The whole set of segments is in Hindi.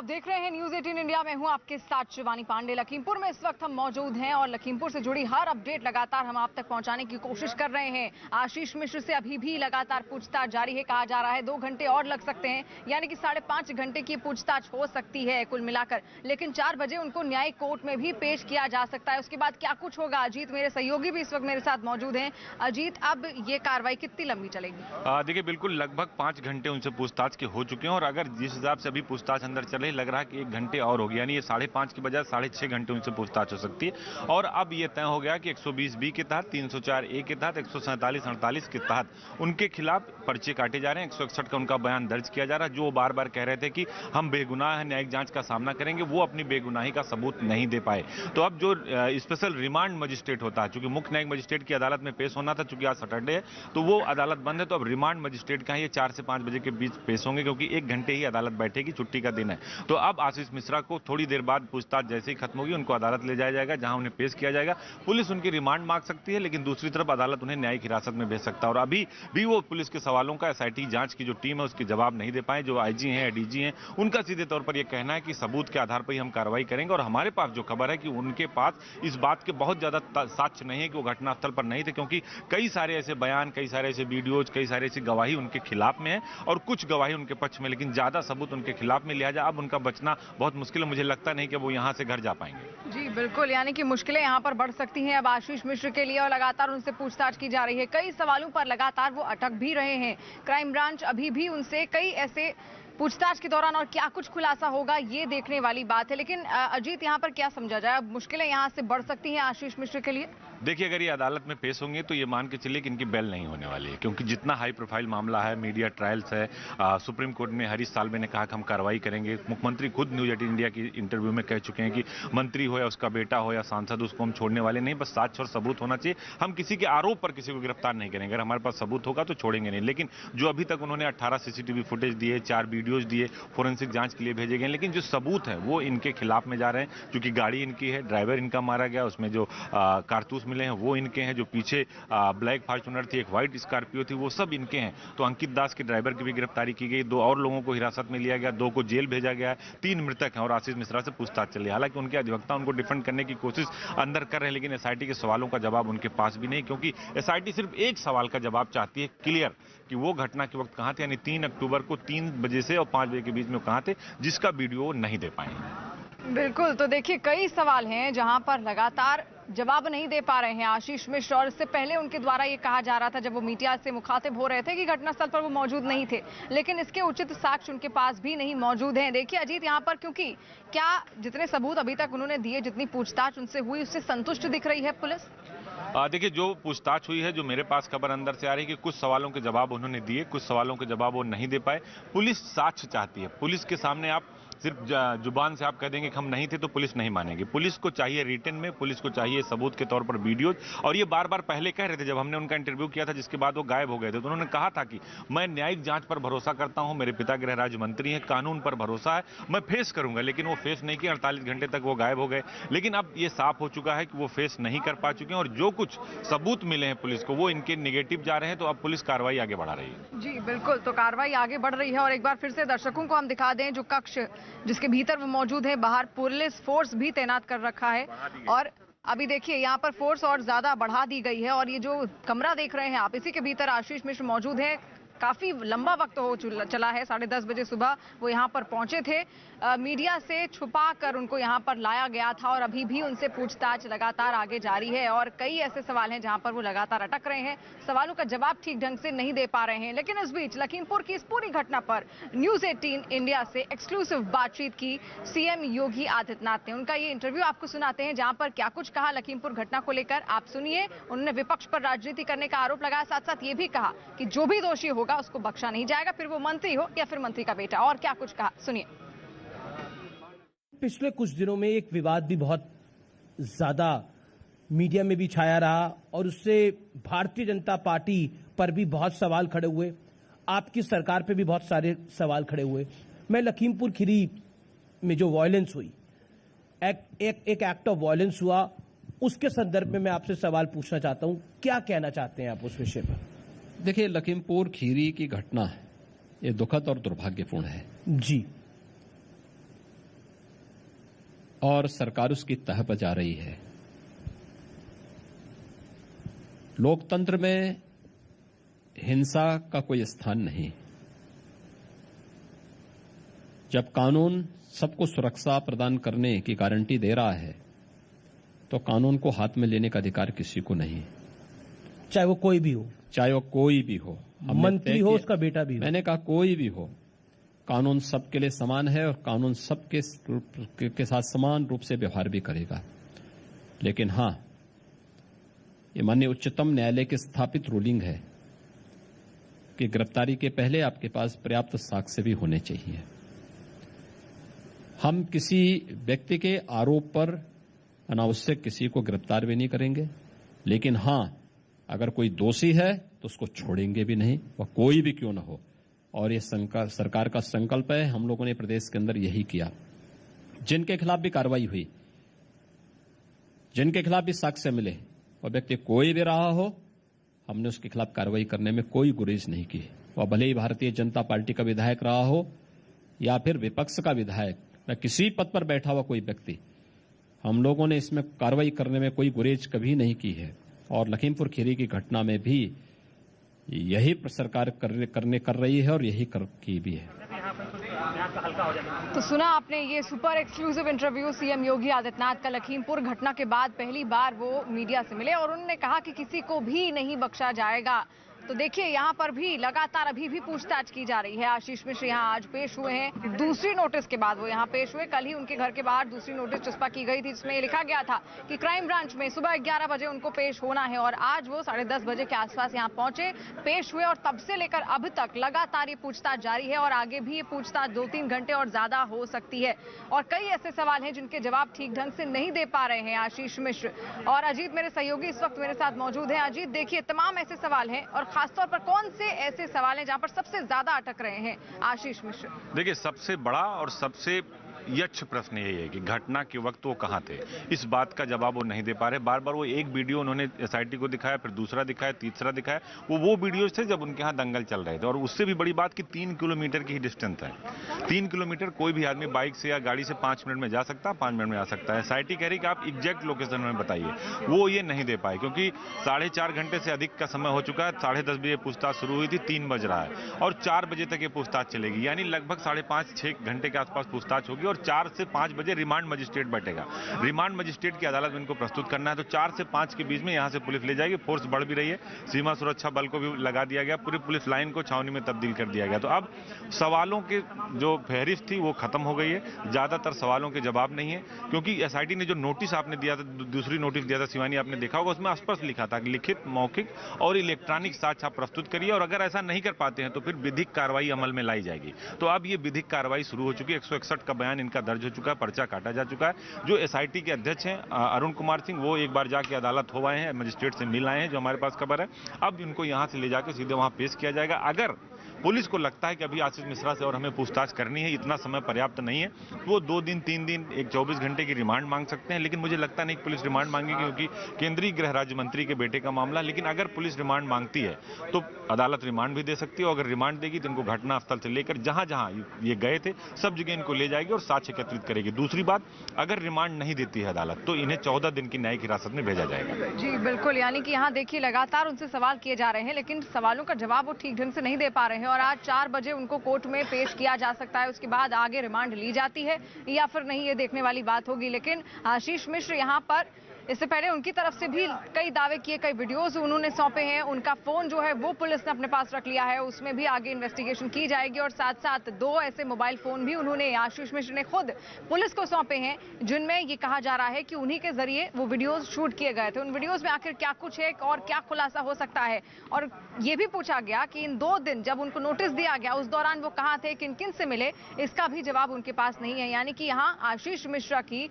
आप देख रहे हैं न्यूज 18 इंडिया में हूं आपके साथ शिवानी पांडे। लखीमपुर में इस वक्त हम मौजूद हैं और लखीमपुर से जुड़ी हर अपडेट लगातार हम आप तक पहुंचाने की कोशिश कर रहे हैं। आशीष मिश्र से अभी भी लगातार पूछताछ जारी है। कहा जा रहा है 2 घंटे और लग सकते हैं, यानी कि 5.5 घंटे की पूछताछ हो सकती है कुल मिलाकर। लेकिन 4 बजे उनको न्यायिक कोर्ट में भी पेश किया जा सकता है। उसके बाद क्या कुछ होगा, अजीत मेरे सहयोगी भी इस वक्त मेरे साथ मौजूद हैं। अजीत, अब ये कार्रवाई कितनी लंबी चलेगी? देखिए, बिल्कुल लगभग 5 घंटे उनसे पूछताछ के हो चुके हैं और अगर जिस हिसाब से अभी पूछताछ अंदर चल रही, लग रहा है कि 1 घंटे और होगी, यानी ये 5.5 की बजाय 6.5 घंटे उनसे पूछताछ हो सकती है। और अब ये तय हो गया कि 120B के तहत, 304A के तहत, 147-48 के तहत उनके खिलाफ पर्चे काटे जा रहे हैं। 161 का उनका बयान दर्ज किया जा रहा है। जो बार बार कह रहे थे कि हम बेगुनाह हैं, न्यायिक जांच का सामना करेंगे, वो अपनी बेगुनाही का सबूत नहीं दे पाए। तो अब जो स्पेशल रिमांड मजिस्ट्रेट होता है, चूंकि मुख्य न्यायिक मजिस्ट्रेट की अदालत में पेश होना था, चूंकि आज सैटरडे है तो वो अदालत बंद है, तो अब रिमांड मजिस्ट्रेट का ये 4 से 5 बजे के बीच पेश होंगे, क्योंकि 1 घंटे ही अदालत बैठेगी, छुट्टी का दिन है। तो अब आशीष मिश्रा को थोड़ी देर बाद पूछताछ जैसे ही खत्म होगी, उनको अदालत ले जाया जाएगा, जहां उन्हें पेश किया जाएगा। पुलिस उनकी रिमांड मांग सकती है, लेकिन दूसरी तरफ अदालत उन्हें न्यायिक हिरासत में भेज सकता है। और अभी भी वो पुलिस के सवालों का एसआईटी जांच की जो टीम है उसके जवाब नहीं दे पाए। जो आईजी हैं, डीजी हैं, उनका सीधे तौर पर यह कहना है कि सबूत के आधार पर ही हम कार्रवाई करेंगे। और हमारे पास जो खबर है कि उनके पास इस बात के बहुत ज्यादा साक्ष्य नहीं है कि वो घटनास्थल पर नहीं थे, क्योंकि कई सारे ऐसे बयान, कई सारे ऐसे वीडियोज, कई सारे ऐसी गवाही उनके खिलाफ में है और कुछ गवाही उनके पक्ष में, लेकिन ज्यादा सबूत उनके खिलाफ में। लिहाजा अब उनका बचना बहुत मुश्किल है। मुझे लगता नहीं कि वो यहां से घर जा पाएंगे। जी बिल्कुल, यानी कि मुश्किलें यहां पर बढ़ सकती हैं अब आशीष मिश्र के लिए और लगातार उनसे पूछताछ की जा रही है। कई सवालों पर लगातार वो अटक भी रहे हैं। क्राइम ब्रांच अभी भी उनसे कई ऐसे पूछताछ के दौरान और क्या कुछ खुलासा होगा ये देखने वाली बात है। लेकिन अजीत, यहाँ पर क्या समझा जाए, अब मुश्किलें यहाँ से बढ़ सकती हैं आशीष मिश्र के लिए? देखिए, अगर ये अदालत में पेश होंगे तो ये मान के चलिए कि इनकी बेल नहीं होने वाली है, क्योंकि जितना हाई प्रोफाइल मामला है, मीडिया ट्रायल्स है, सुप्रीम कोर्ट में हरीश साल्वे ने कहा कि हम कार्रवाई करेंगे। मुख्यमंत्री खुद न्यूज 18 इंडिया की इंटरव्यू में कह चुके हैं कि मंत्री हो या उसका बेटा हो या सांसद, उसको हम छोड़ने वाले नहीं, बस साक्ष्य और सबूत होना चाहिए। हम किसी के आरोप पर किसी को गिरफ्तार नहीं करेंगे, अगर हमारे पास सबूत होगा तो छोड़ेंगे नहीं। लेकिन जो अभी तक उन्होंने 18 सीसीटीवी फुटेज दिए, 4 वीडियोज दिए, फोरेंसिक जांच के लिए भेजे गए, लेकिन जो सबूत है वो इनके खिलाफ में जा रहे हैं। क्योंकि गाड़ी इनकी है, ड्राइवर इनका मारा गया, उसमें जो कारतूस मिले हैं वो इनके हैं, जो पीछे ब्लैक फॉर्च्यूनर थी, एक व्हाइट स्कॉर्पियो थी, वो सब इनके हैं। तो अंकित दास के ड्राइवर की भी गिरफ्तारी की गई, 2 और लोगों को हिरासत में लिया गया, 2 को जेल भेजा गया है, 3 मृतक हैं और आशीष मिश्रा से पूछताछ चल रही है। हालांकि उनके अधिवक्ता उनको डिफेंड करने की कोशिश अंदर कर रहे हैं, लेकिन एसआईटी के सवालों का जवाब उनके पास भी नहीं, क्योंकि एसआईटी सिर्फ एक सवाल का जवाब चाहती है, क्लियर, कि वो घटना के वक्त कहां थे, यानी 3 अक्टूबर को 3 बजे से और 5 बजे के बीच में कहां थे, जिसका वीडियो नहीं दे पाए। बिल्कुल, तो देखिए कई सवाल हैं जहां पर लगातार जवाब नहीं दे पा रहे हैं आशीष मिश्र। और इससे पहले उनके द्वारा ये कहा जा रहा था, जब वो मीडिया से मुखातिब हो रहे थे, कि घटनास्थल पर वो मौजूद नहीं थे, लेकिन इसके उचित साक्ष्य उनके पास भी नहीं मौजूद हैं। देखिए अजीत, यहाँ पर क्योंकि क्या जितने सबूत अभी तक उन्होंने दिए, जितनी पूछताछ उनसे हुई, उससे संतुष्ट दिख रही है पुलिस? देखिए, जो पूछताछ हुई है, जो मेरे पास खबर अंदर से आ रही है कि कुछ सवालों के जवाब उन्होंने दिए, कुछ सवालों के जवाब वो नहीं दे पाए। पुलिस साक्ष्य चाहती है। पुलिस के सामने आप सिर्फ जुबान से आप कह देंगे कि हम नहीं थे तो पुलिस नहीं मानेगी। पुलिस को चाहिए रिटन में, पुलिस को चाहिए सबूत के तौर पर वीडियोज। और ये बार बार पहले कह रहे थे, जब हमने उनका इंटरव्यू किया था, जिसके बाद वो गायब हो गए थे, तो उन्होंने कहा था कि मैं न्यायिक जांच पर भरोसा करता हूं, मेरे पिता गृह राज्य मंत्री हैं, कानून पर भरोसा है, मैं फेस करूंगा। लेकिन वो फेस नहीं किया, 48 घंटे तक वो गायब हो गए। लेकिन अब ये साफ हो चुका है कि वो फेस नहीं कर पा चुके हैं और जो कुछ सबूत मिले हैं पुलिस को, वो इनके निगेटिव जा रहे हैं। तो अब पुलिस कार्रवाई आगे बढ़ा रही है। जी बिल्कुल, तो कार्रवाई आगे बढ़ रही है। और एक बार फिर से दर्शकों को हम दिखा दें, जो कक्ष जिसके भीतर वो मौजूद है, बाहर पुलिस फोर्स भी तैनात कर रखा है। और अभी देखिए यहाँ पर फोर्स और ज्यादा बढ़ा दी गई है। और ये जो कमरा देख रहे हैं आप, इसी के भीतर आशीष मिश्र मौजूद है। काफी लंबा वक्त हो चला है, 10:30 बजे सुबह वो यहाँ पर पहुंचे थे। मीडिया से छुपा कर उनको यहाँ पर लाया गया था और अभी भी उनसे पूछताछ लगातार आगे जारी है। और कई ऐसे सवाल हैं जहाँ पर वो लगातार अटक रहे हैं, सवालों का जवाब ठीक ढंग से नहीं दे पा रहे हैं। लेकिन इस बीच लखीमपुर की इस पूरी घटना पर न्यूज 18 इंडिया से एक्सक्लूसिव बातचीत की सीएम योगी आदित्यनाथ ने। उनका ये इंटरव्यू आपको सुनाते हैं, जहाँ पर क्या कुछ कहा लखीमपुर घटना को लेकर, आप सुनिए। उन्होंने विपक्ष पर राजनीति करने का आरोप लगाया, साथ साथ ये भी कहा कि जो भी दोषी होगा उसको बख्शा नहीं जाएगा, फिर वो मंत्री हो या फिर मंत्री का बेटा। और क्या कुछ कहा, सुनिए। पिछले कुछ दिनों में एक विवाद भी बहुत ज्यादा मीडिया में भी छाया रहा और उससे भारतीय जनता पार्टी पर भी बहुत सवाल खड़े हुए, आपकी सरकार पे भी बहुत सारे सवाल खड़े हुए। मैं लखीमपुर खीरी में जो वायलेंस हुई, एक एक्ट ऑफ वायलेंस हुआ, उसके संदर्भ में मैं आपसे सवाल पूछना चाहता हूं, क्या कहना चाहते हैं आप उस विषय पर? देखिए, लखीमपुर खीरी की घटना है, ये दुखद और दुर्भाग्यपूर्ण है जी। और सरकार उसकी तह बजा रही है। लोकतंत्र में हिंसा का कोई स्थान नहीं। जब कानून सबको सुरक्षा प्रदान करने की गारंटी दे रहा है तो कानून को हाथ में लेने का अधिकार किसी को नहीं, चाहे वो कोई भी हो, चाहे वो कोई भी हो, मंत्री हो, उसका बेटा भी हो। मैंने कहा कोई भी हो, कानून सबके लिए समान है और कानून सबके के साथ समान रूप से व्यवहार भी करेगा। लेकिन हां, ये माननीय उच्चतम न्यायालय की स्थापित रूलिंग है कि गिरफ्तारी के पहले आपके पास पर्याप्त साक्ष्य भी होने चाहिए। हम किसी व्यक्ति के आरोप पर अनावश्यक किसी को गिरफ्तार भी नहीं करेंगे, लेकिन हां, अगर कोई दोषी है तो उसको छोड़ेंगे भी नहीं, वह कोई भी क्यों न हो। और ये सरकार का संकल्प है। हम लोगों ने प्रदेश के अंदर यही किया। जिनके खिलाफ भी कार्रवाई हुई, जिनके खिलाफ भी साक्ष्य मिले, वह व्यक्ति कोई भी रहा हो, हमने उसके खिलाफ कार्रवाई करने में कोई गुरेज नहीं की। वह भले ही भारतीय जनता पार्टी का विधायक रहा हो या फिर विपक्ष का विधायक, या किसी पद पर बैठा हुआ कोई व्यक्ति, हम लोगों ने इसमें कार्रवाई करने में कोई गुरेज कभी नहीं की है। और लखीमपुर खीरी की घटना में भी यही सरकार कर रही है और यही की भी है। तो सुना आपने ये super exclusive interview CM Yogi Adityanath का। लखीमपुर घटना के बाद पहली बार वो मीडिया से मिले और उन्होंने कहा कि किसी को भी नहीं बख्शा जाएगा। तो देखिए यहाँ पर भी लगातार अभी भी पूछताछ की जा रही है। आशीष मिश्र यहाँ आज पेश हुए हैं, दूसरी नोटिस के बाद वो यहाँ पेश हुए। कल ही उनके घर के बाहर दूसरी नोटिस चस्पा की गई थी, जिसमें लिखा गया था कि क्राइम ब्रांच में सुबह 11 बजे उनको पेश होना है और आज वो 10:30 बजे के आसपास यहाँ पहुंचे, पेश हुए और तब से लेकर अब तक लगातार ये पूछताछ जारी है और आगे भी ये पूछताछ 2-3 घंटे और ज्यादा हो सकती है। और कई ऐसे सवाल हैं जिनके जवाब ठीक ढंग से नहीं दे पा रहे हैं आशीष मिश्र। और अजीत मेरे सहयोगी इस वक्त मेरे साथ मौजूद है। अजीत, देखिए तमाम ऐसे सवाल हैं और खासतौर पर कौन से ऐसे सवाल हैं जहां पर सबसे ज्यादा अटक रहे हैं आशीष मिश्र? देखिए, सबसे बड़ा और सबसे यक्ष प्रश्न यही है कि घटना के वक्त वो कहां थे। इस बात का जवाब वो नहीं दे पा रहे। बार बार वो एक वीडियो उन्होंने एसआईटी को दिखाया, फिर दूसरा दिखाया, तीसरा दिखाया। वो वीडियोज थे जब उनके यहाँ दंगल चल रहे थे। और उससे भी बड़ी बात कि 3 किलोमीटर की ही डिस्टेंस है। 3 किलोमीटर कोई भी आदमी बाइक से या गाड़ी से 5 मिनट में जा सकता है, 5 मिनट में आ सकता है। एसआईटी कह रही कि आप एग्जैक्ट लोकेशन में बताइए, वो ये नहीं दे पाए क्योंकि 4.5 घंटे से अधिक का समय हो चुका है। 10:30 बजे पूछताछ शुरू हुई थी, 3 बज रहा है और 4 बजे तक ये पूछताछ चलेगी। यानी लगभग 5.5-6 घंटे के आसपास पूछताछ होगी और 4 से 5 बजे रिमांड मजिस्ट्रेट बैठेगा। रिमांड मजिस्ट्रेट की अदालत में इनको प्रस्तुत करना है। तो 4 से 5 के बीच में यहां से पुलिस ले जाएगी। फोर्स बढ़ भी रही है, सीमा सुरक्षा बल को भी लगा दिया गया, पूरी पुलिस लाइन को छावनी में तब्दील कर दिया गया। तो अब सवालों की जो फहरिस्त थी वो खत्म हो गई है। ज्यादातर सवालों के जवाब नहीं है क्योंकि एसआईटी ने जो नोटिस आपने दिया था, दूसरी नोटिस दिया था शिवानी, आपने देखा होगा, उसमें स्पष्ट लिखा था कि लिखित, मौखिक और इलेक्ट्रॉनिक साक्ष्य आप प्रस्तुत करिए और अगर ऐसा नहीं कर पाते हैं तो फिर विधिक कार्रवाई अमल में लाई जाएगी। तो अब ये विधिक कार्रवाई शुरू हो चुकी है। 161 का बयान इनका दर्ज हो चुका है, पर्चा काटा जा चुका है। जो एसआईटी के अध्यक्ष हैं अरुण कुमार सिंह, वो एक बार जाके अदालत हो आए हैं, मजिस्ट्रेट से मिल आए हैं, जो हमारे पास खबर है। अब इनको यहां से ले जाकर सीधे वहां पेश किया जाएगा। अगर पुलिस को लगता है कि अभी आशीष मिश्रा से और हमें पूछताछ करनी है, इतना समय पर्याप्त नहीं है, वो 2 दिन 3 दिन 24 घंटे की रिमांड मांग सकते हैं। लेकिन मुझे लगता नहीं कि पुलिस रिमांड मांगेगी क्योंकि केंद्रीय गृह राज्य मंत्री के बेटे का मामला। लेकिन अगर पुलिस रिमांड मांगती है तो अदालत रिमांड भी दे सकती है और अगर रिमांड देगी तो इनको घटनास्थल से लेकर जहां जहां ये गए थे सब जगह इनको ले जाएगी और साक्ष्य एकत्रित करेगी। दूसरी बात, अगर रिमांड नहीं देती है अदालत तो इन्हें 14 दिन की न्यायिक हिरासत में भेजा जाएगा। जी बिल्कुल, यानी कि यहाँ देखिए लगातार उनसे सवाल किए जा रहे हैं लेकिन सवालों का जवाब वो ठीक ढंग से नहीं दे पा रहे हैं और आज 4 बजे उनको कोर्ट में पेश किया जा सकता है। उसके बाद आगे रिमांड ली जाती है या फिर नहीं, ये देखने वाली बात होगी। लेकिन आशीष मिश्र यहाँ पर इससे पहले उनकी तरफ से भी कई दावे किए, कई वीडियोस उन्होंने सौंपे हैं। उनका फोन जो है वो पुलिस ने अपने पास रख लिया है, उसमें भी आगे इन्वेस्टिगेशन की जाएगी और साथ साथ 2 ऐसे मोबाइल फोन भी उन्होंने, आशीष मिश्र ने खुद पुलिस को सौंपे हैं जिनमें ये कहा जा रहा है कि उन्हीं के जरिए वो वीडियोस शूट किए गए थे। उन वीडियोस में आखिर क्या कुछ है और क्या खुलासा हो सकता है। और ये भी पूछा गया कि इन 2 दिन जब उनको नोटिस दिया गया उस दौरान वो कहां थे, किन किन से मिले, इसका भी जवाब उनके पास नहीं है। यानी कि यहाँ आशीष मिश्रा की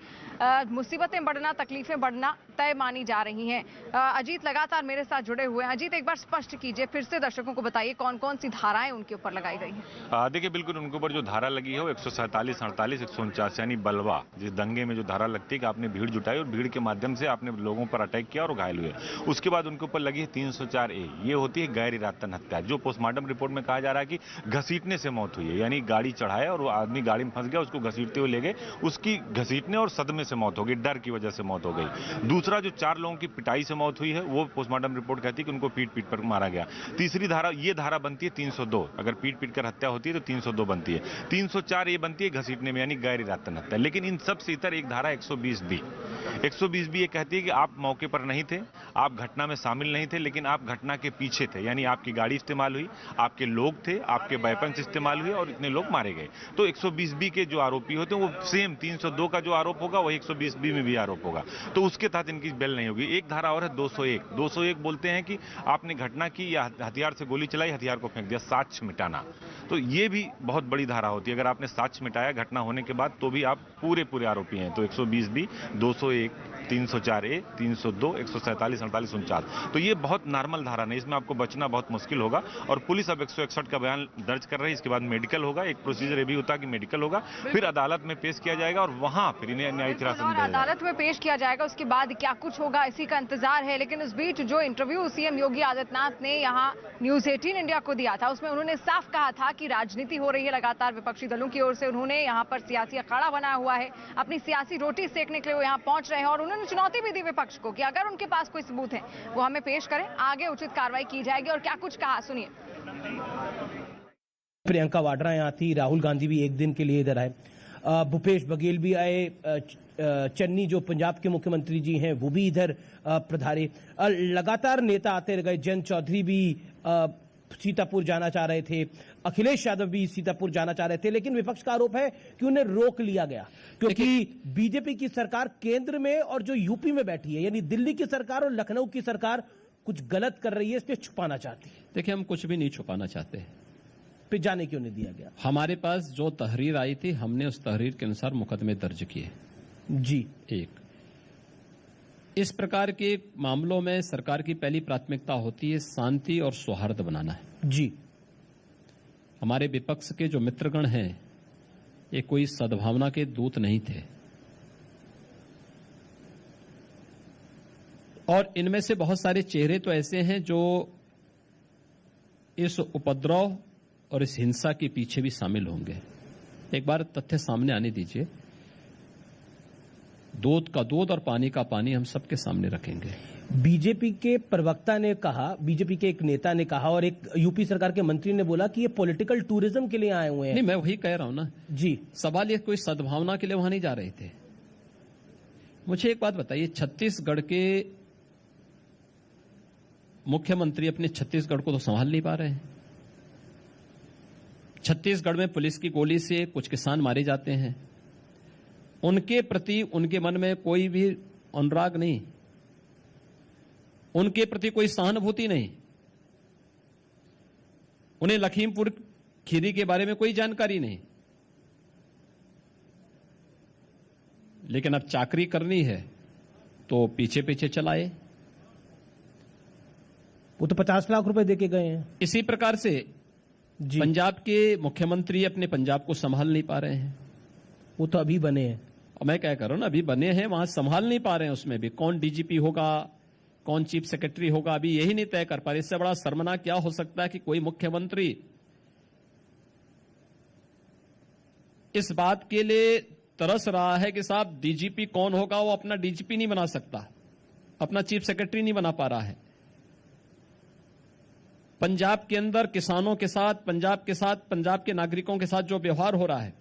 मुसीबतें बढ़ना, तकलीफें बढ़ना बनना तय मानी जा रही हैं। अजीत लगातार मेरे साथ जुड़े हुए हैं। अजीत, एक बार स्पष्ट कीजिए, फिर से दर्शकों को बताइए कौन कौन सी धाराएं उनके ऊपर लगाई गई हैं। देखिए, बिल्कुल उनके ऊपर जो धारा लगी है वो 147, 48, 149 यानी बलवा, जिस दंगे में जो धारा लगती है कि आपने भीड़ जुटाई और भीड़ के माध्यम से आपने लोगों पर अटैक किया और घायल हुए। उसके बाद उनके ऊपर लगी है 304A, ये होती है गैर इरादतन हत्या, जो पोस्टमार्टम रिपोर्ट में कहा जा रहा है कि घसीटने से मौत हुई है, यानी गाड़ी चढ़ाया और वो आदमी गाड़ी में फंस गया, उसको घसीटते हुए ले गए, उसकी घसीटने और सदमे से मौत हो गई, डर की वजह से मौत हो गई। दूसरा, जो 4 लोगों की पिटाई से मौत हुई है, वो पोस्टमार्टम रिपोर्ट कहती है कि उनको पीट पीट पर मारा गया। तीसरी धारा, ये धारा बनती है 302, अगर पीट पीट कर हत्या होती है तो 302 बनती है। 304 ये बनती है घसीटने में, यानी गैर इरादतन हत्या। लेकिन इन सब से इतर एक धारा 120B, 120B ये कहती है कि आप मौके पर नहीं थे, आप घटना में शामिल नहीं थे, लेकिन आप घटना के पीछे थे, यानी आपकी गाड़ी इस्तेमाल हुई, आपके लोग थे, आपके वेपन्स इस्तेमाल हुए और इतने लोग मारे गए। तो 120B के जो आरोपी होते हैं वो सेम 302 का जो आरोप होगा वही 120B में भी आरोप होगा, तो उसके तहत इनकी बेल नहीं होगी। एक धारा और है 201, 201 बोलते हैं कि आपने घटना की या हथियार से गोली चलाई, हथियार को फेंक दिया, साक्ष्य मिटाना। तो ये भी बहुत बड़ी धारा होती है, अगर आपने साक्ष्य मिटाया घटना होने के बाद तो भी आप पूरे आरोपी हैं। तो 120B, 201, 304A, 302, 147, 48, 49, तो ये बहुत नॉर्मल धारा नहीं, इसमें आपको बचना बहुत मुश्किल होगा। और पुलिस अब 161 का बयान दर्ज कर रही है, इसके बाद मेडिकल होगा, एक प्रोसीजर ये भी होता है कि मेडिकल होगा, फिर अदालत में पेश किया जाएगा और वहां फिर इन्हें न्यायिक हिरासत में दिया जाएगा। अदालत में पेश किया जाएगा, उसके बाद क्या कुछ होगा इसी का इंतजार है। लेकिन इस बीच जो इंटरव्यू सीएम योगी आदित्यनाथ ने यहाँ न्यूज 18 इंडिया को दिया था, उसमें उन्होंने साफ कहा था कि राजनीति हो रही है लगातार विपक्षी दलों की ओर से, उन्होंने यहाँ पर सियासी अखाड़ा बनाया हुआ है, अपनी सियासी रोटी सेकने के लिए वो यहाँ पहुंच रहे हैं और उन्होंने चुनौती भी दी विपक्ष को कि अगर उनके पास कोई सबूत है वो हमें पेश करें, आगे उचित कार्रवाई की जाएगी। और क्या कुछ कहा, सुनिए। प्रियंका वाड्रा यहाँ थी, राहुल गांधी भी एक दिन के लिए इधर आए, भूपेश बघेल भी आए, चन्नी जो पंजाब के मुख्यमंत्री जी हैं वो भी इधर पधारे, लगातार नेता आते गए। जयंत चौधरी भी सीतापुर जाना चाह रहे थे, अखिलेश यादव भी सीतापुर जाना चाह रहे थे, लेकिन विपक्ष का आरोप है कि उन्हें रोक लिया गया क्योंकि बीजेपी की सरकार केंद्र में और जो यूपी में बैठी है, यानी दिल्ली की सरकार और लखनऊ की सरकार कुछ गलत कर रही है, इसलिए छुपाना चाहती है। देखिए, हम कुछ भी नहीं छुपाना चाहते, फिर जाने क्यों नहीं दिया गया? हमारे पास जो तहरीर आई थी, हमने उस तहरीर के अनुसार मुकदमे दर्ज किए। जी, एक इस प्रकार के मामलों में सरकार की पहली प्राथमिकता होती है शांति और सौहार्द बनाना है। जी, हमारे विपक्ष के जो मित्रगण हैं ये कोई सद्भावना के दूत नहीं थे और इनमें से बहुत सारे चेहरे तो ऐसे हैं जो इस उपद्रव और इस हिंसा के पीछे भी शामिल होंगे। एक बार तथ्य सामने आने दीजिए, दूध का दूध और पानी का पानी हम सबके सामने रखेंगे। बीजेपी के प्रवक्ता ने कहा, बीजेपी के एक नेता ने कहा और एक यूपी सरकार के मंत्री ने बोला कि ये पॉलिटिकल टूरिज्म के लिए आए हुए हैं। नहीं, मैं वही कह रहा हूं ना जी, सवाल ये कोई सद्भावना के लिए वहां नहीं जा रहे थे। मुझे एक बात बताइए, छत्तीसगढ़ के मुख्यमंत्री अपने छत्तीसगढ़ को तो संभाल नहीं पा रहे हैं। छत्तीसगढ़ में पुलिस की गोली से कुछ किसान मारे जाते हैं, उनके प्रति उनके मन में कोई भी अनुराग नहीं, उनके प्रति कोई सहानुभूति नहीं, उन्हें लखीमपुर खीरी के बारे में कोई जानकारी नहीं। लेकिन अब चाकरी करनी है तो पीछे पीछे चलाए। वो तो 50 लाख रुपए देके गए हैं। इसी प्रकार से जी, पंजाब के मुख्यमंत्री अपने पंजाब को संभाल नहीं पा रहे हैं। वो तो अभी बने हैं। और मैं क्या कह रहा हूं ना, अभी बने हैं, वहां संभाल नहीं पा रहे हैं। उसमें भी कौन डीजीपी होगा, कौन चीफ सेक्रेटरी होगा, अभी यही नहीं तय कर पा रहे। इससे बड़ा शर्मनाक क्या हो सकता है कि कोई मुख्यमंत्री इस बात के लिए तरस रहा है कि साहब डीजीपी कौन होगा, वो अपना डीजीपी नहीं बना सकता, अपना चीफ सेक्रेटरी नहीं बना पा रहा है। पंजाब के अंदर किसानों के साथ, पंजाब के साथ, पंजाब के नागरिकों के साथ जो व्यवहार हो रहा है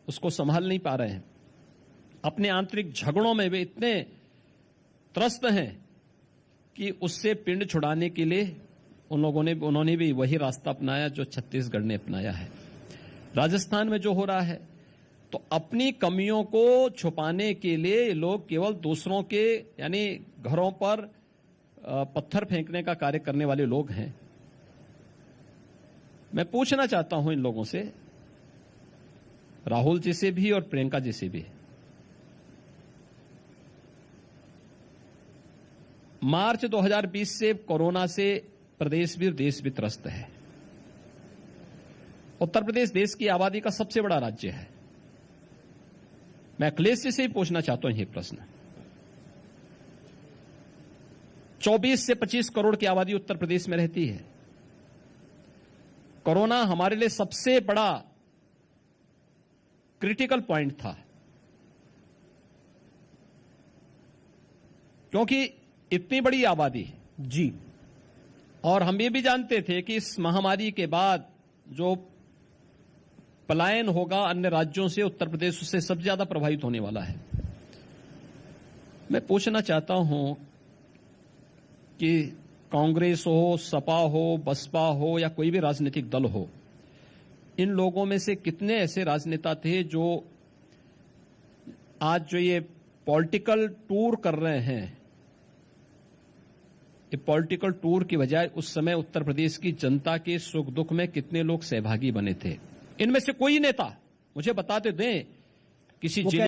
उसको संभाल नहीं पा रहे हैं। अपने आंतरिक झगड़ों में वे इतने त्रस्त हैं कि उससे पिंड छुड़ाने के लिए उन्होंने भी वही रास्ता अपनाया जो छत्तीसगढ़ ने अपनाया है। राजस्थान में जो हो रहा है, तो अपनी कमियों को छुपाने के लिए लोग केवल दूसरों के यानी घरों पर पत्थर फेंकने का कार्य करने वाले लोग हैं। मैं पूछना चाहता हूं इन लोगों से, राहुल जी से भी और प्रियंका जी से भी, मार्च 2020 से कोरोना से प्रदेश भी देश भी त्रस्त है। उत्तर प्रदेश देश की आबादी का सबसे बड़ा राज्य है। मैं अखिलेश जी से ही पूछना चाहता हूं ये प्रश्न। 24 से 25 करोड़ की आबादी उत्तर प्रदेश में रहती है। कोरोना हमारे लिए सबसे बड़ा क्रिटिकल पॉइंट था, क्योंकि इतनी बड़ी आबादी जी, और हम ये भी जानते थे कि इस महामारी के बाद जो पलायन होगा अन्य राज्यों से, उत्तर प्रदेश उससे सबसे ज्यादा प्रभावित होने वाला है। मैं पूछना चाहता हूं कि कांग्रेस हो, सपा हो, बसपा हो या कोई भी राजनीतिक दल हो, इन लोगों में से कितने ऐसे राजनेता थे जो आज जो ये पॉलिटिकल टूर कर रहे हैं, ये पॉलिटिकल टूर की बजाय उस समय उत्तर प्रदेश की जनता के सुख दुख में कितने लोग सहभागी बने थे? इनमें से कोई नेता मुझे बताते दें किसी जिले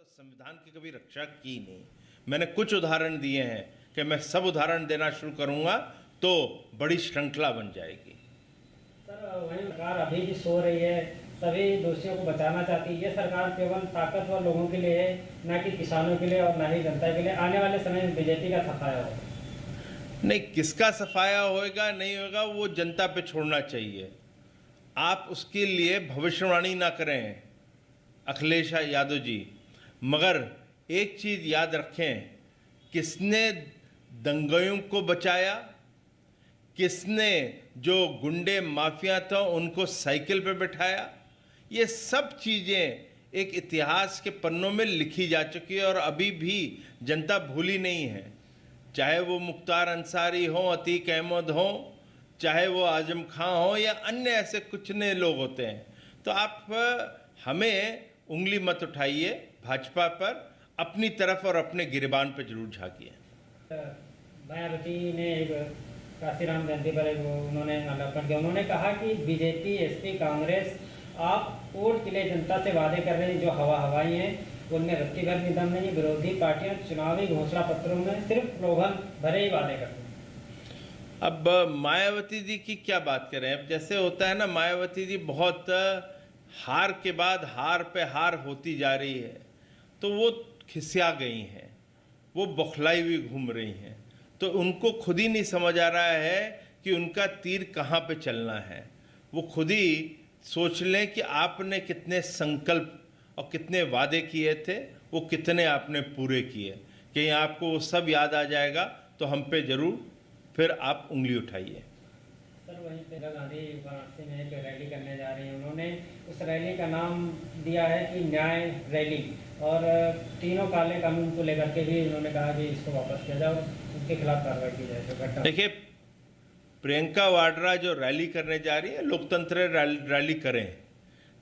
संविधान की कभी रक्षा की नहीं। मैंने कुछ उदाहरण दिए हैं कि मैं सब उदाहरण देना शुरू करूंगा तो बड़ी श्रृंखला बन जाएगी। सर, वही सरकार अभी भी सो रही है, सभी दोषियों को बचाना चाहती है। ये सरकार केवल ताकतवर लोगों के लिए है, न कि किसानों के लिए और न ही जनता के लिए। आने वाले समय में बीजेपी का सफाया होगा। नहीं, किसका सफाया होएगा नहीं होगा वो जनता पे छोड़ना चाहिए। आप उसके लिए भविष्यवाणी ना करें अखिलेश यादव जी, मगर एक चीज याद रखें, किसने दंगाइयों को बचाया, किसने जो गुंडे माफिया था उनको साइकिल पे बिठाया, ये सब चीजें एक इतिहास के पन्नों में लिखी जा चुकी है और अभी भी जनता भूली नहीं है। चाहे वो मुख्तार अंसारी हो, अतीक अहमद हो, चाहे वो आजम खां हो या अन्य ऐसे कुछ नए लोग होते हैं। तो आप हमें उंगली मत उठाइए भाजपा पर, अपनी तरफ और अपने गिरबान पर जरूर झांकिए। मायावती ने काशीराम जयंती पर उन्होंने माल्यार्पण किया। उन्होंने कहा कि बीजेपी, एसपी, कांग्रेस आप वोट के लिए जनता से वादे कर रहे हैं जो हवाई हैं, उनमें रत्ती भर भी दम नहीं। विरोधी पार्टियां चुनावी घोषणा पत्रों में सिर्फ प्रलोभन भरे ही वादे करती हैं। अब मायावती जी की क्या बात करें। अब जैसे होता है ना, मायावती जी बहुत हार के बाद हार पे हार होती जा रही है, तो वो खिसिया गई हैं, वो बौखलाई हुई घूम रही हैं। तो उनको खुद ही नहीं समझ आ रहा है कि उनका तीर कहाँ पे चलना है। वो खुद ही सोच लें कि आपने कितने संकल्प और कितने वादे किए थे, वो कितने आपने पूरे किए। कहीं आपको वो सब याद आ जाएगा तो हम पे जरूर फिर आप उंगली उठाइए। सर, वहीं इंदिरा गांधी वाराणसी में एक रैली करने जा रही हैं। उन्होंने उस रैली का नाम दिया है कि न्याय रैली, और तीनों काले कानून को लेकर के भी उन्होंने कहा कि इसको वापस किया जाए, उनके खिलाफ कार्रवाई की जाए। देखिए, प्रियंका वाड्रा जो रैली करने जा रही है, लोकतंत्र रैली करें,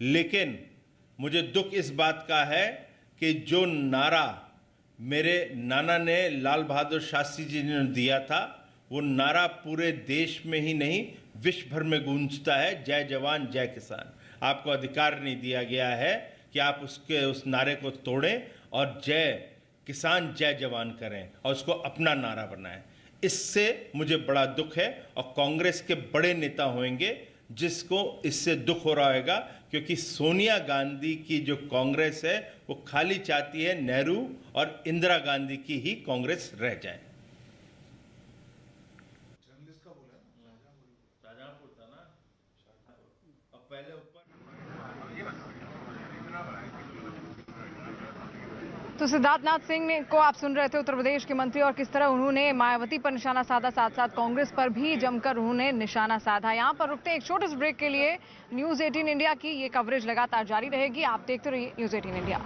लेकिन मुझे दुख इस बात का है कि जो नारा मेरे नाना ने, लाल बहादुर शास्त्री जी ने दिया था, वो नारा पूरे देश में ही नहीं विश्व भर में गूंजता है, जय जवान जय किसान। आपको अधिकार नहीं दिया गया है कि आप उस नारे को तोड़ें और जय किसान जय जवान करें और उसको अपना नारा बनाएं। इससे मुझे बड़ा दुख है और कांग्रेस के बड़े नेता होंगे जिसको इससे दुख हो रहा होगा, क्योंकि सोनिया गांधी की जो कांग्रेस है वो खाली चाहती है नेहरू और इंदिरा गांधी की ही कांग्रेस रह जाए। तो सिद्धार्थनाथ सिंह ने को आप सुन रहे थे, उत्तर प्रदेश के मंत्री, और किस तरह उन्होंने मायावती पर निशाना साधा, साथ साथ कांग्रेस पर भी जमकर उन्होंने निशाना साधा। यहां पर रुकते हैं एक छोटे से ब्रेक के लिए। न्यूज़ 18 इंडिया की ये कवरेज लगातार जारी रहेगी, आप देखते रहिए न्यूज़ 18 इंडिया।